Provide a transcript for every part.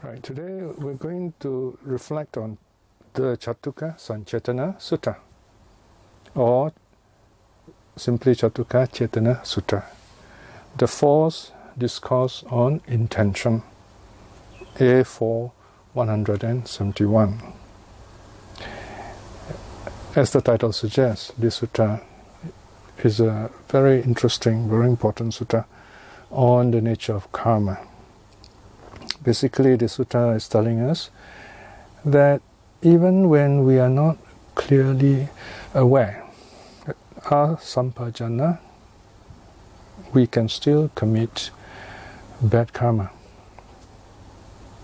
Right, today we're going to reflect on the Chatuka Sanchetana Sutta, or simply Chatuka Chetana Sutta, the fourth discourse on intention, A4 171. As the title suggests, this sutta is a very interesting, very important sutta on the nature of karma. Basically, the sutta is telling us that even when we are not clearly aware our sampajana, we can still commit bad karma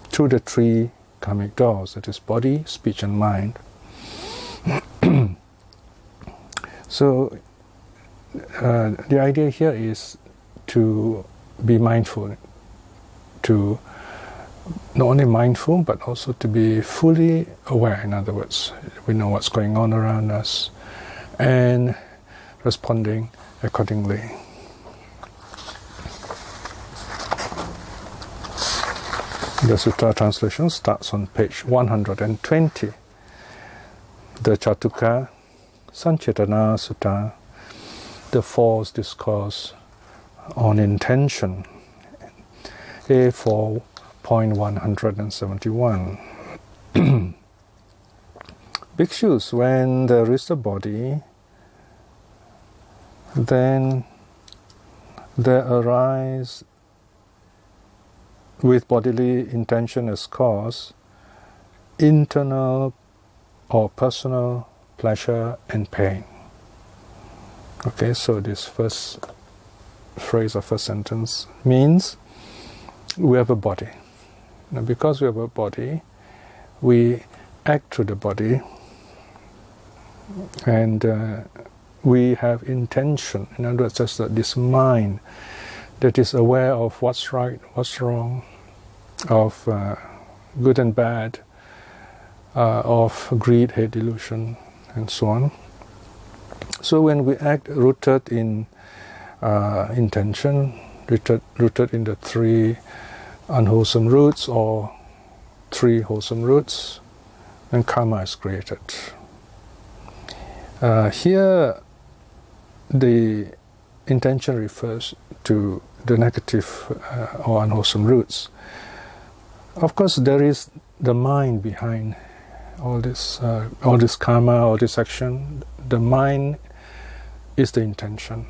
through the three karmic doors, that is body, speech and mind. So the idea here is to be mindful, to not only mindful but also to be fully aware. In other words, we know what's going on around us and responding accordingly. The sutta translation starts on page 120. The Chatuka Sanchetana Sutta, the fourth discourse on intention, A4 Point 171. Bhikshus, when there is a body, then there arise, with bodily intention as cause, internal or personal pleasure and pain. Okay, so this first phrase or first sentence means we have a body. Now, because we have a body, we act through the body, and we have intention. In other words, just this mind that is aware of what's right, what's wrong, of good and bad, of greed, hate, delusion, and so on. So when we act rooted in intention, rooted in the three unwholesome roots or three wholesome roots, then karma is created. Here the intention refers to the negative or unwholesome roots. Of course, there is the mind behind all this karma, all this action. The mind is the intention,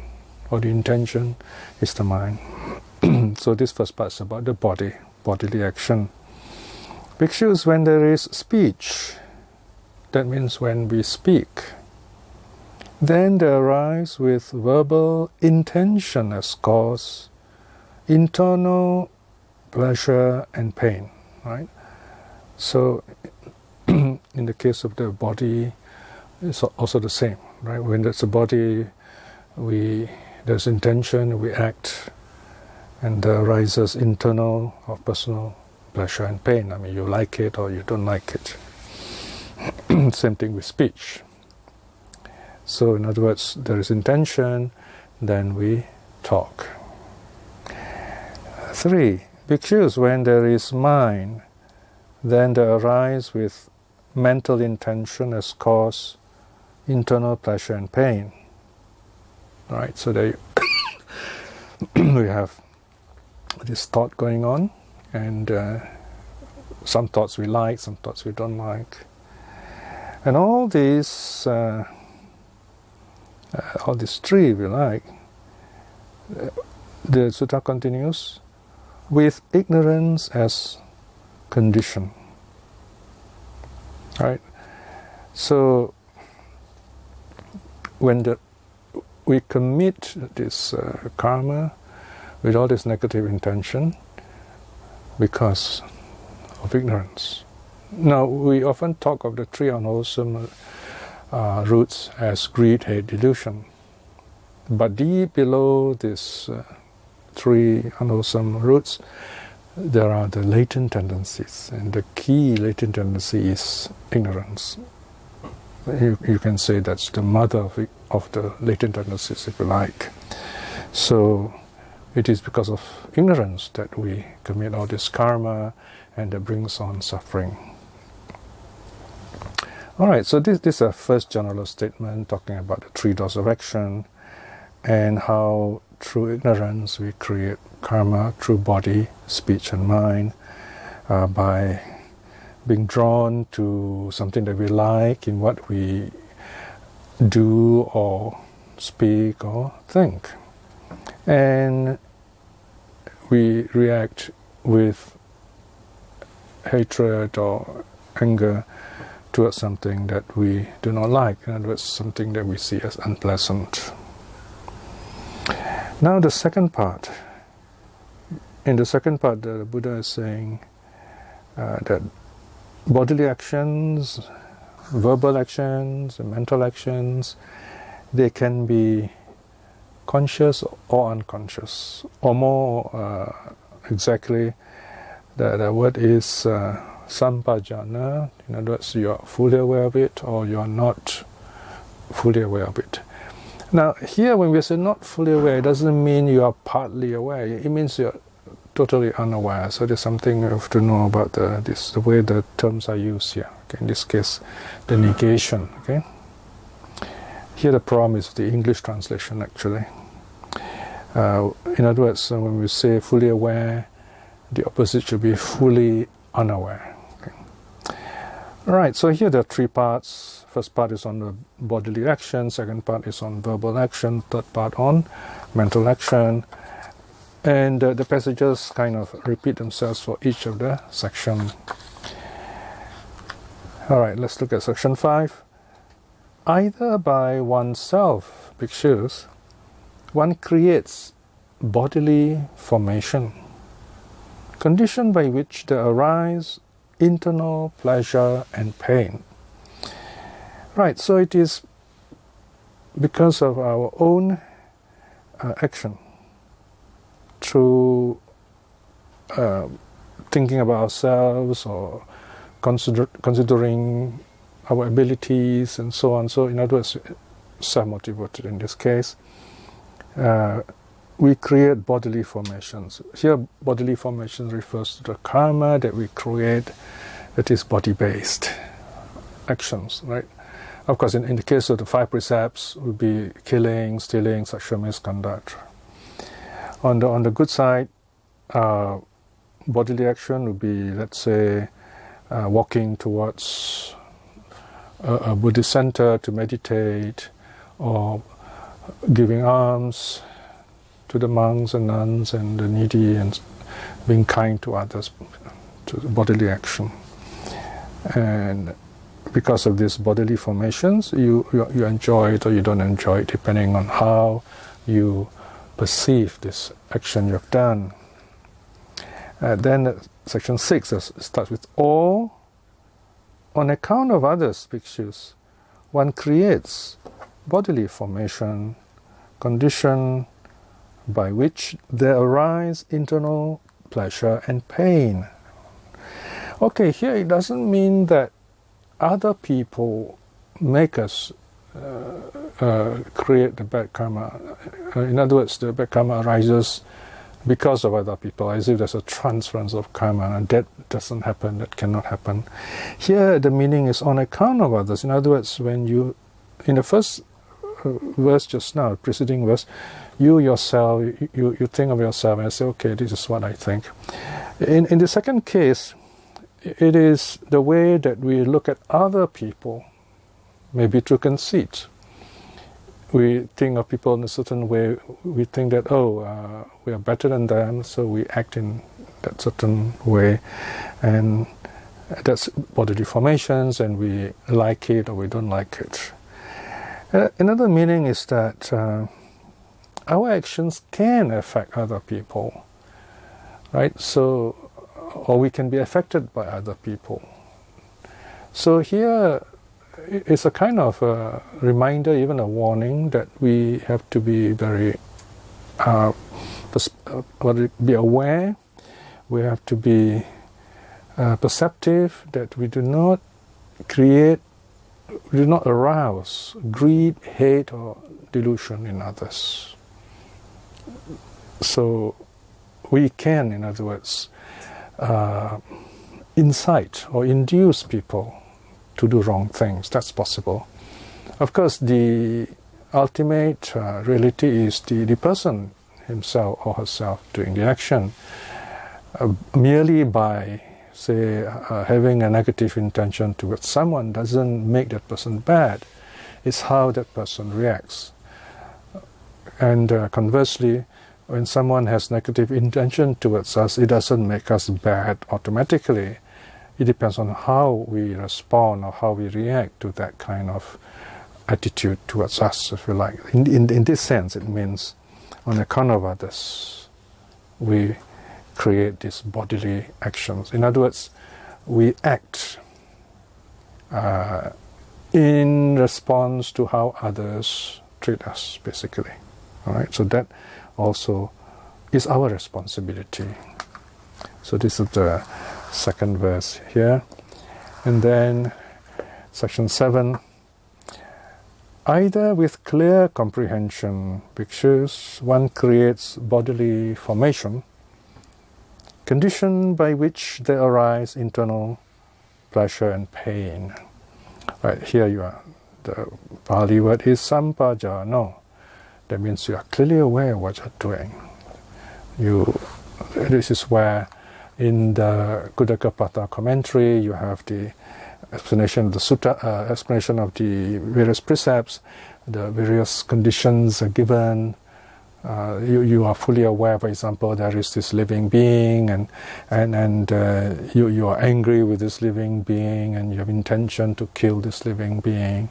or the intention is the mind. So this first part is about the body, bodily action. Bhikshus, when there is speech, that means when we speak, then there arise with verbal intention as cause, internal pleasure and pain, right? So in the case of the body, it's also the same, right? When there's a body, there's intention, we act, and there arises internal or personal pleasure and pain. I mean, you like it or you don't like it. Same thing with speech. So in other words, there is intention, then we talk. 3. Bhikshus, when there is mind, then there arise with mental intention as cause, internal pleasure and pain. Right, so there we have this thought going on, and some thoughts we like, some thoughts we don't like. And all these three we like, the sutta continues, with ignorance as condition. Right? So when we commit this karma with all this negative intention because of ignorance. Now, we often talk of the three unwholesome roots as greed, hate, delusion. But deep below these three unwholesome roots, there are the latent tendencies, and the key latent tendency is ignorance. You can say that's the mother of the latent tendencies, if you like. So it is because of ignorance that we commit all this karma and that brings on suffering. Alright, so this is a first general statement talking about the three doors of action and how through ignorance we create karma through body, speech and mind by being drawn to something that we like in what we do or speak or think. And we react with hatred or anger towards something that we do not like, in other words, something that we see as unpleasant. Now the second part. In the second part, the Buddha is saying that bodily actions, verbal actions, mental actions, they can be conscious or unconscious, or more exactly, the word is sampajana. In other words, you are fully aware of it or you are not fully aware of it. Now here when we say not fully aware, it doesn't mean you are partly aware, it means you are totally unaware. So there's something you have to know about the way the terms are used here. Okay? In this case, the negation. Okay? Here the problem is the English translation actually. In other words, when we say fully aware, the opposite should be fully unaware. Okay? Alright, so here there are three parts. First part is on the bodily action, second part is on verbal action, third part on mental action. And the passages kind of repeat themselves for each of the sections. Alright, let's look at section 5. Either by oneself, bhikshus, one creates bodily formation, condition by which there arise internal pleasure and pain. Right, so it is because of our own action, through thinking about ourselves or considering our abilities and so on. So in other words, self-motivated in this case, we create bodily formations. Here bodily formations refers to the karma that we create that is body-based actions, right? Of course, in the case of the 5 precepts, would be killing, stealing, sexual misconduct. On the good side, bodily action would be, let's say, walking towards a Buddhist center to meditate, or giving alms to the monks and nuns and the needy, and being kind to others, to bodily action. And because of these bodily formations, you enjoy it or you don't enjoy it, depending on how you perceive this action you have done. Then section 6 starts with all. On account of others, bhikshus, one creates bodily formation, condition by which there arise internal pleasure and pain. Okay, here it doesn't mean that other people make us create the bad karma. In other words, the bad karma arises because of other people, as if there's a transference of karma, and that doesn't happen, that cannot happen. Here the meaning is on account of others. In other words, when you, in the first verse just now, preceding verse, you yourself, you think of yourself and say, okay, this is what I think. In the second case, it is the way that we look at other people, maybe through conceit. We think of people in a certain way, we think that, we are better than them, so we act in that certain way, and that's bodily formations, and we like it or we don't like it. Another meaning is that our actions can affect other people, right? So, or we can be affected by other people. So here it's a kind of a reminder, even a warning, that we have to be very be aware. We have to be perceptive that we do not arouse greed, hate, or delusion in others. So we can, in other words, incite or induce people to do wrong things. That's possible. Of course, the ultimate reality is the person himself or herself doing the action. Merely by, say, having a negative intention towards someone doesn't make that person bad. It's how that person reacts. And conversely, when someone has negative intention towards us, it doesn't make us bad automatically. It depends on how we respond or how we react to that kind of attitude towards us, if you like. In this sense, it means on account of others, we create these bodily actions. In other words, we act in response to how others treat us, basically. All right, so that also is our responsibility. So this is the second verse here. And then section 7. Either with clear comprehension, because one creates bodily formation, condition by which there arise internal pleasure and pain. Right, here you are. The Pali word is sampajano. That means you are clearly aware of what you're doing. This is where in the Kudakapata commentary you have the explanation of the sutta, explanation of the various precepts, the various conditions are given. You are fully aware, for example, there is this living being, and you are angry with this living being, and you have intention to kill this living being,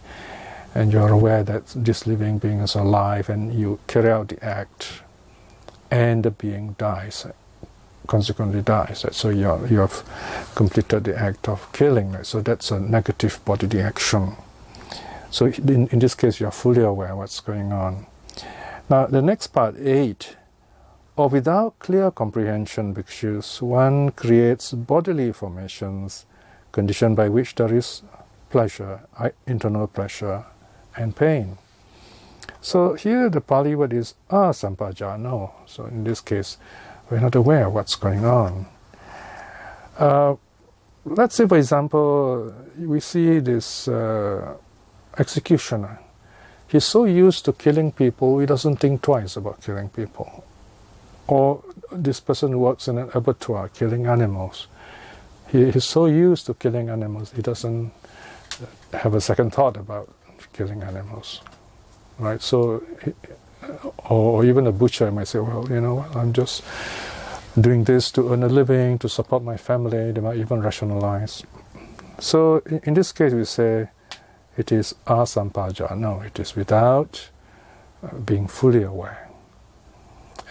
and you are aware that this living being is alive, and you carry out the act, and the being dies, consequently dies. So you have completed the act of killing. So that's a negative bodily action. So in this case, you are fully aware of what's going on. Now the next part, 8. Or without clear comprehension, bhikshus, one creates bodily formations, conditioned by which there is pleasure, internal pleasure and pain. So here the Pali word is asampajano. So in this case, we're not aware of what's going on. Let's say, for example, we see this executioner. He's so used to killing people, he doesn't think twice about killing people. Or this person who works in an abattoir, killing animals. He's so used to killing animals, he doesn't have a second thought about killing animals. Right? So, or even a butcher might say, well, you know what, I'm just doing this to earn a living, to support my family. They might even rationalize. So in this case we say it is asampaja. No, it is without being fully aware.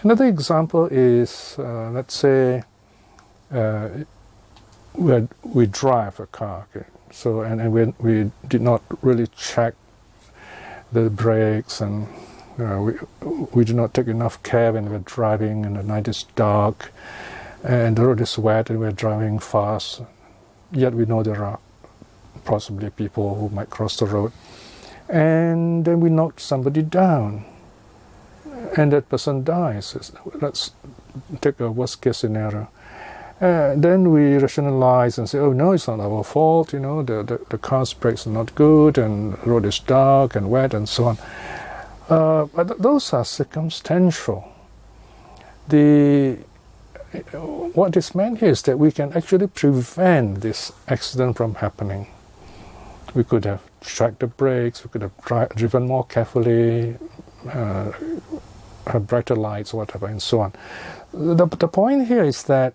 Another example is, let's say, we drive a car, okay? So and we did not really check the brakes, and we do not take enough care when we're driving, and the night is dark, and the road is wet, and we're driving fast. Yet we know there are possibly people who might cross the road, and then we knock somebody down, and that person dies. Let's take a worst case scenario. Then we rationalize and say, oh no, it's not our fault, you know, the car's brakes are not good, and the road is dark and wet and so on. But those are circumstantial. What is meant here is that we can actually prevent this accident from happening. We could have checked the brakes, we could have driven more carefully, have brighter lights, whatever, and so on. The point here is that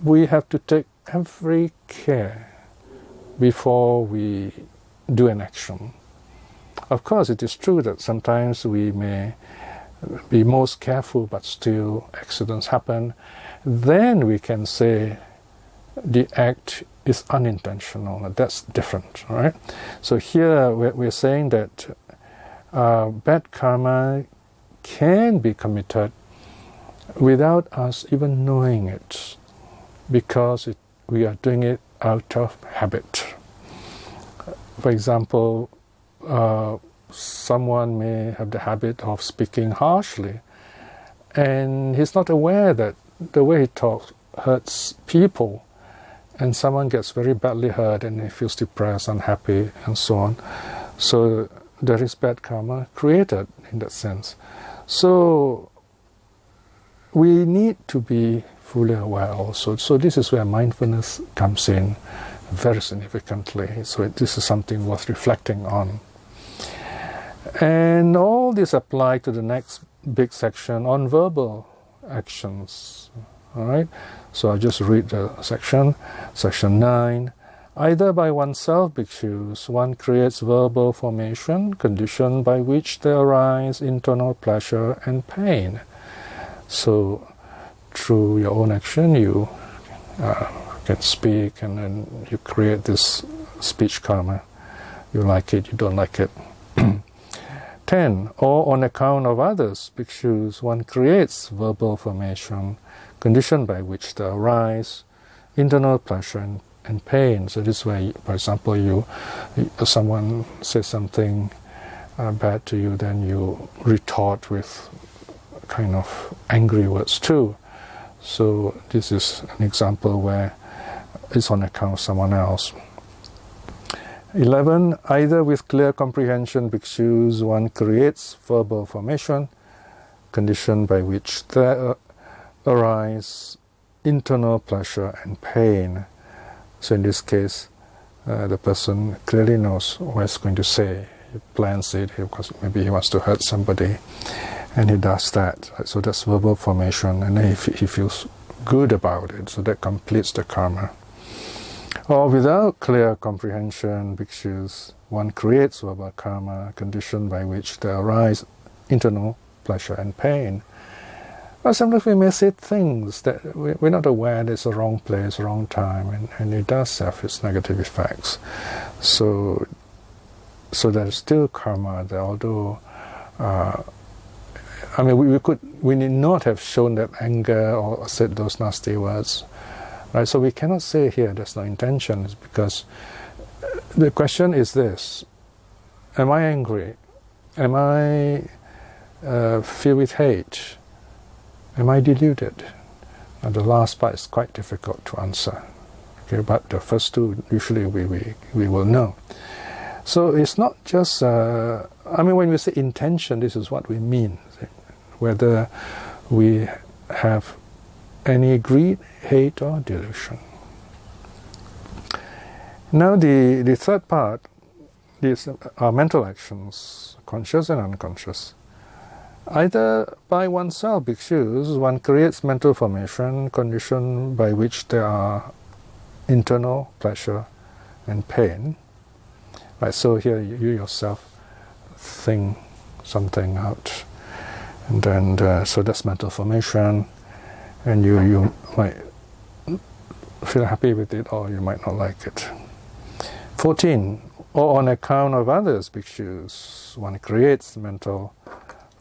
we have to take every care before we do an action. Of course, it is true that sometimes we may be most careful, but still accidents happen. Then we can say the act is unintentional. That's different, right? So here we're saying that bad karma can be committed without us even knowing it, because we are doing it out of habit. For example, someone may have the habit of speaking harshly, and he's not aware that the way he talks hurts people, and someone gets very badly hurt and he feels depressed, unhappy, and so on. So there is bad karma created in that sense. So we need to be fully aware also. So this is where mindfulness comes in very significantly. So this is something worth reflecting on. And all this apply to the next big section on verbal actions. All right. So I'll just read the section. Section 9. Either by oneself, bhikshus, one creates verbal formation, condition by which there arise internal pleasure and pain. So through your own action, you can speak, and then you create this speech karma. You like it, you don't like it. 10. Or on account of others, bhikshus, one creates verbal formation, condition by which there arise internal pleasure and pain. So this way, for example, someone says something bad to you, then you retort with kind of angry words too. So this is an example where it's on account of someone else. 11. Either with clear comprehension, bhikshus, one creates verbal formation, condition by which there arise internal pleasure and pain. So in this case, the person clearly knows what he's going to say. He plans it, because maybe he wants to hurt somebody, and he does that. So that's verbal formation, and then he feels good about it. So that completes the karma. Or without clear comprehension, bhikshus, one creates verbal karma, condition by which there arise internal pleasure and pain. Well, sometimes we may say things that we're not aware that it's a wrong place, wrong time, and it does have its negative effects. So there's still karma there, although we need not have shown that anger or said those nasty words. Right? So we cannot say here there's no intention, because the question is this: am I angry? Am I filled with hate? Am I deluded? And the last part is quite difficult to answer. Okay, but the first two, usually we will know. So it's not just, when we say intention, this is what we mean. Whether we have any greed, hate, or delusion. Now the third part, these are mental actions, conscious and unconscious. Either by oneself, bhikshus, one creates mental formation, condition by which there are internal pleasure and pain. Right, so here you yourself think something out, and then so that's mental formation, and you might feel happy with it, or you might not like it. 14. Or on account of others, bhikshus, one creates mental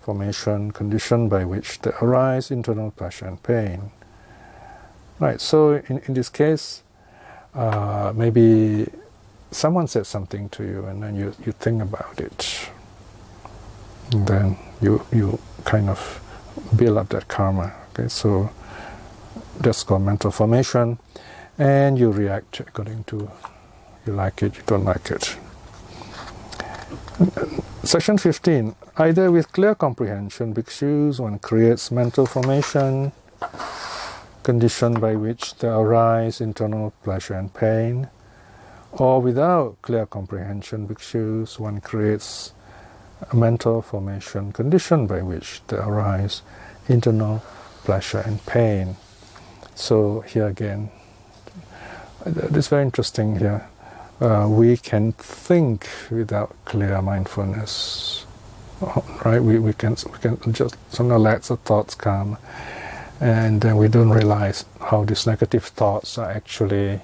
formation, condition by which there arise internal pleasure and pain. Right, so in this case, maybe someone said something to you, and then you think about it, and then you kind of build up that karma. Okay, so that's called mental formation, and you react according to, you like it, you don't like it. Section 15. Either with clear comprehension, bhikshus, one creates mental formation, condition by which there arise internal pleasure and pain, or without clear comprehension, bhikshus, one creates a mental formation, condition by which there arise internal pleasure and pain. So here again, it's very interesting here. We can think without clear mindfulness, right? We can just somehow let the thoughts come, and then we don't realize how these negative thoughts are actually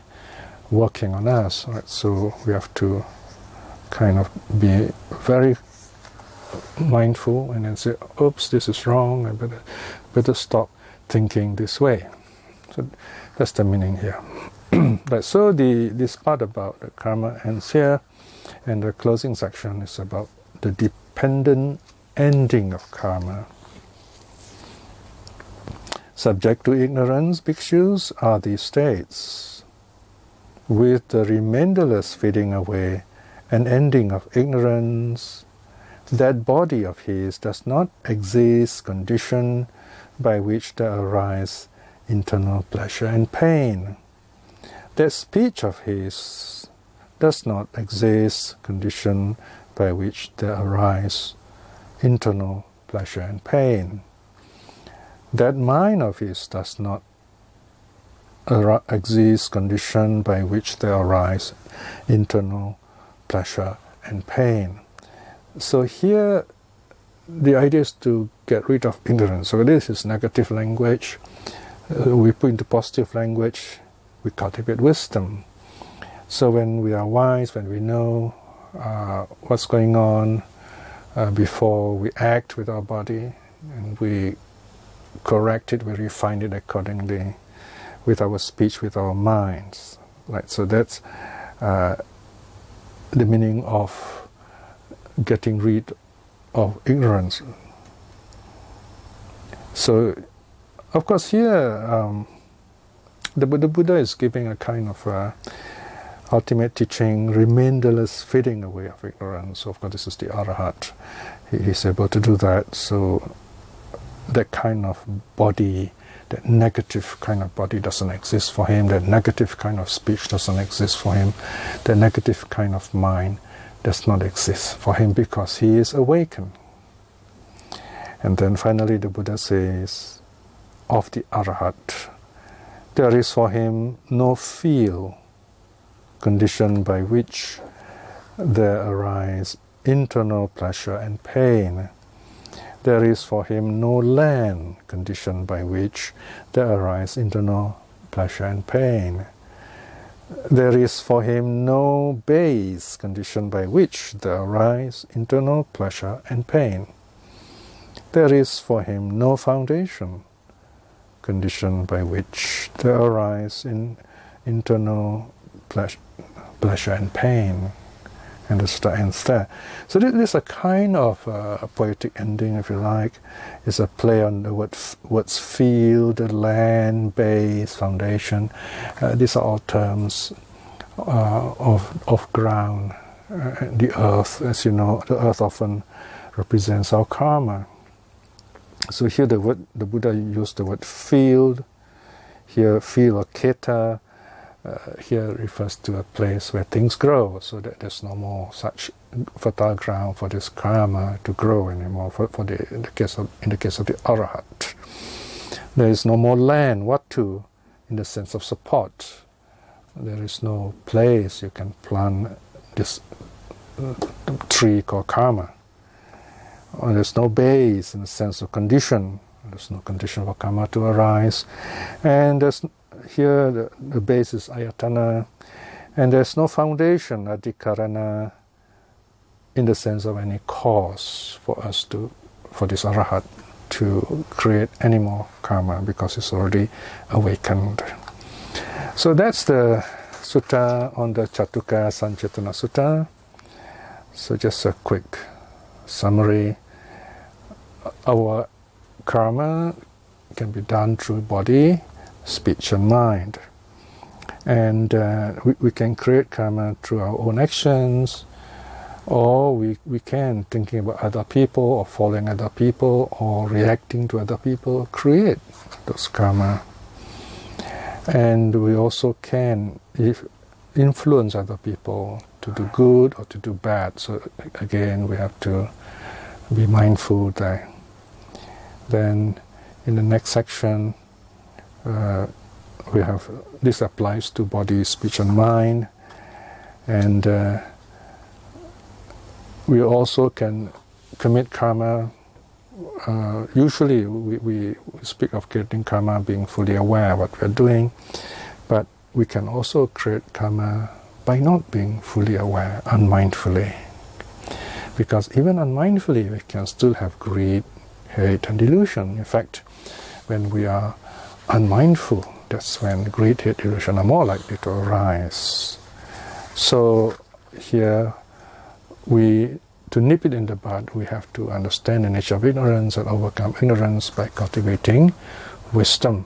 working on us, right? So we have to kind of be very mindful, and then say, oops, this is wrong, I better stop thinking this way. So that's the meaning here. Right, so this part about the karma ends here, and the closing section is about the dependent ending of karma. Subject to ignorance, bhikshus, are these states. With the remainderless fading away and ending of ignorance, that body of his does not exist condition by which there arise internal pleasure and pain. That speech of his does not exist condition by which there arise internal pleasure and pain. That mind of his does not exist condition by which there arise internal pleasure and pain. So here the idea is to get rid of ignorance. So this is negative language. We put into positive language, we cultivate wisdom. So when we are wise, when we know what's going on before we act with our body, and we correct it, we refine it accordingly with our speech, with our minds. Right? So that's the meaning of getting rid of ignorance. So, of course, here the Buddha is giving a kind of ultimate teaching, remainderless fading away of ignorance. So, of course, this is the Arahat. He's able to do that. So that kind of body, that negative kind of body doesn't exist for him. That negative kind of speech doesn't exist for him. That negative kind of mind does not exist for him because he is awakened. And then finally the Buddha says, of the Arahat, there is for him no feel condition by which there arise internal pleasure and pain. There is for him no land condition by which there arise internal pleasure and pain. There is for him no base condition by which there arise internal pleasure and pain. There is for him no foundation condition by which there arise in internal pleasure and pain. And the ends there. So this is a kind of a poetic ending, if you like. It's a play on the words field, land, base, foundation. These are all terms of ground. The earth, as you know, the earth often represents our karma. So here the Buddha used the word field. Here field or keta. Here refers to a place where things grow, so that there's no more such fertile ground for this karma to grow anymore. In the case of the Arahat, there is no more land. What to, in the sense of support? There is no place you can plant this tree called karma. Or there's no base in the sense of condition. There's no condition for karma to arise, and there's here the base is ayatana, and there's no foundation, adhikarana, in the sense of any cause for this Arahat to create any more karma, because it's already awakened. So that's the sutta on the Chatuka Sanchetana Sutta. So just a quick summary. Our karma can be done through body, speech and mind, and we can create karma through our own actions, or we can, thinking about other people or following other people or reacting to other people, create those karma. And we also can influence other people to do good or to do bad. So again, we have to be mindful there. Then in the next section, we have, this applies to body, speech and mind, and we also can commit karma. Usually we speak of creating karma being fully aware of what we're doing, but we can also create karma by not being fully aware, unmindfully. Because even unmindfully we can still have greed, hate and delusion. In fact, when we are unmindful, that's when greed, hate, delusion are more likely to arise. So here, to nip it in the bud, we have to understand the nature of ignorance and overcome ignorance by cultivating wisdom,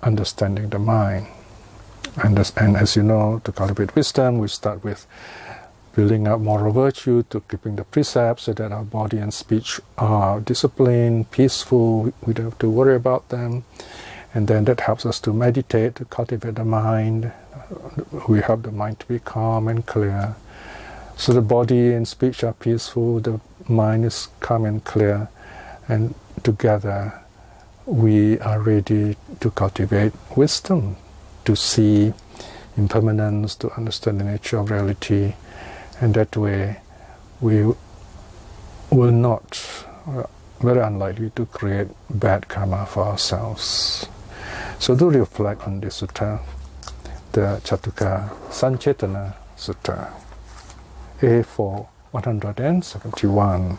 understanding the mind. And as you know, to cultivate wisdom, we start with building up moral virtue, to keeping the precepts so that our body and speech are disciplined, peaceful, we don't have to worry about them. And then that helps us to meditate, to cultivate the mind. We help the mind to be calm and clear. So the body and speech are peaceful, the mind is calm and clear, and together we are ready to cultivate wisdom, to see impermanence, to understand the nature of reality, and that way we will not, very unlikely to create bad karma for ourselves. So do reflect on this sutta, the Chatuka Sanchetana Sutta, A4 171.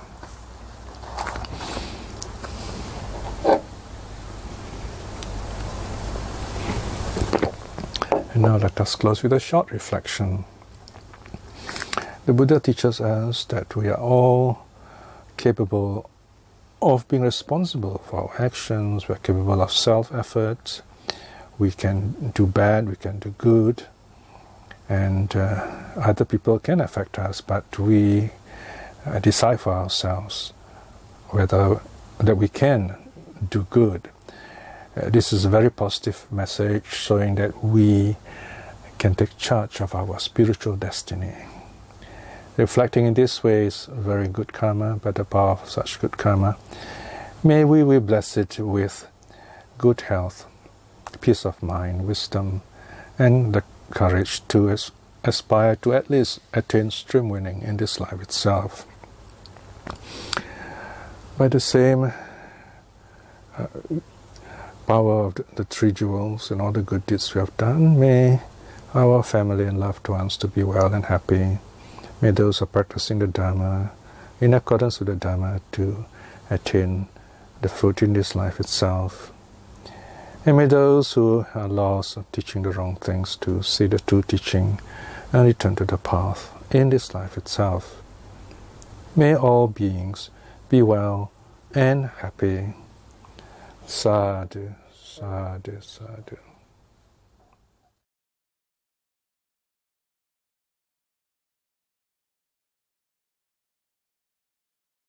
And now let us close with a short reflection. The Buddha teaches us that we are all capable of being responsible for our actions. We are capable of self-effort. We can do bad, we can do good, and other people can affect us, but we decide for ourselves whether that we can do good. This is a very positive message, showing that we can take charge of our spiritual destiny. Reflecting in this way is very good karma, but the power of such good karma. May we be blessed with good health, peace of mind, wisdom, and the courage to aspire to at least attain stream winning in this life itself. By the same power of the three jewels and all the good deeds we have done, may our family and loved ones to be well and happy. May those who are practicing the Dharma in accordance with the Dharma to attain the fruit in this life itself. And may those who are lost or teaching the wrong things to see the true teaching and return to the path in this life itself. May all beings be well and happy. Sadhu, sadhu, sadhu.